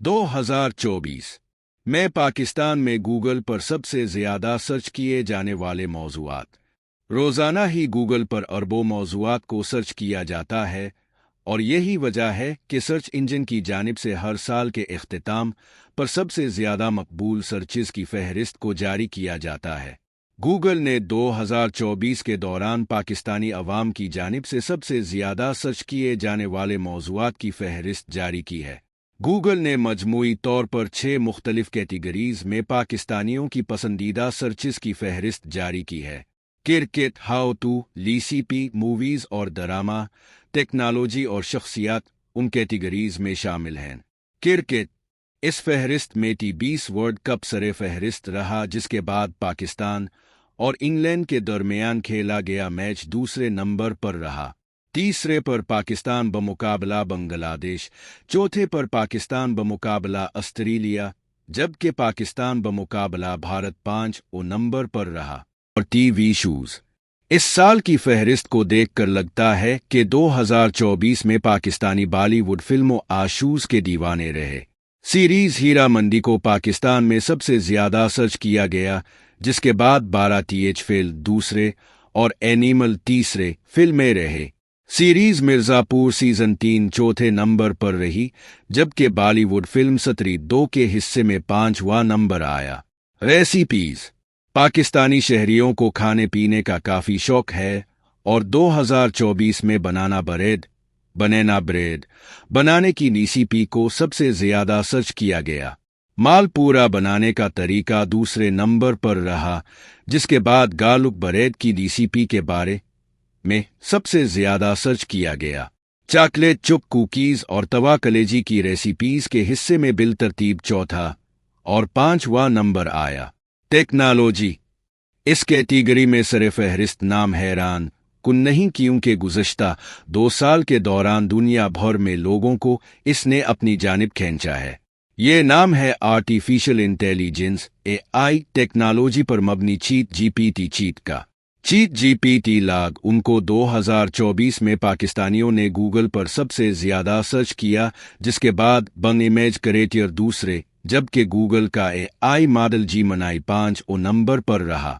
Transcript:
2024 में पाकिस्तान में गूगल पर सबसे ज़्यादा सर्च किए जाने वाले मौज़ूआत। रोज़ाना ही गूगल पर अरबों मौज़ूआत को सर्च किया जाता है और यही वजह है कि सर्च इंजन की जानिब से हर साल के इख्तिताम पर सबसे ज़्यादा मकबूल सर्चेज़ की फहरिस्त को जारी किया जाता है। गूगल ने 2024 के दौरान पाकिस्तानी अवाम की जानिब से सबसे ज़्यादा सर्च किए जाने वाले मौज़ूआत की फहरिस्त जारी की है। गूगल ने मजमूई तौर पर 6 मुख्तलिफ कैटेगरीज में पाकिस्तानियों की पसंदीदा सर्चेस की फहरिस्त जारी की है। Cricket, how to, recipe, movies और ड्रामा, टेक्नोलॉजी और शख्सियात उन कैटेगरीज में शामिल हैं। क्रिकेट इस फहरिस्त में T20 वर्ल्ड कप सरे फहरिस्त रहा, जिसके बाद पाकिस्तान और इंग्लैंड के दरमियान खेला गया मैच दूसरे नंबर पर रहा। तीसरे पर पाकिस्तान बमुकाबला बांग्लादेश, चौथे पर पाकिस्तान बमुकाबला ऑस्ट्रेलिया, जबकि पाकिस्तान बमुकाबला भारत 5 नंबर पर रहा। और टीवी शोज इस साल की फहरिस्त को देखकर लगता है कि 2024 में पाकिस्तानी बॉलीवुड फिल्मों आशूज़ के दीवाने रहे। सीरीज हीरा मंडी को पाकिस्तान में सबसे ज़्यादा सर्च किया गया, जिसके बाद 12 TH फिल्म दूसरे और एनिमल तीसरे फिल्में रहे। सीरीज मिर्ज़ापुर सीज़न 3 चौथे नंबर पर रही, जबकि बॉलीवुड फिल्म सतरी 2 के हिस्से में 5वां नंबर आया। रेसिपीज़ पाकिस्तानी शहरियों को खाने पीने का काफ़ी शौक है और 2024 में बनाना ब्रेड बनाने की रेसिपी को सबसे ज़्यादा सर्च किया गया। मालपूरा बनाने का तरीका दूसरे नंबर पर रहा, जिसके बाद गालुक ब्रेड की रेसिपी के बारे में सबसे ज़्यादा सर्च किया गया। चॉकलेट चिप कुकीज़ और तवा कलेजी की रेसिपीज़ के हिस्से में बिलतरतीब चौथा और 5वां नंबर आया। टेक्नोलॉजी इस कैटेगरी में सरे फहरिस्त नाम हैरान कुन नहीं, क्योंकि गुज़श्ता 2 साल के दौरान दुनिया भर में लोगों को इसने अपनी जानिब खींचा है। ये नाम है आर्टिफिशियल इंटेलिजेंस AI टेक्नोलॉजी पर मबनी चीट GPT लाग उनको 2024 में पाकिस्तानियों ने गूगल पर सबसे ज़्यादा सर्च किया, जिसके बाद बंग इमेज क्रिएटर दूसरे, जबकि गूगल का AI मॉडल Gemini 5 नंबर पर रहा।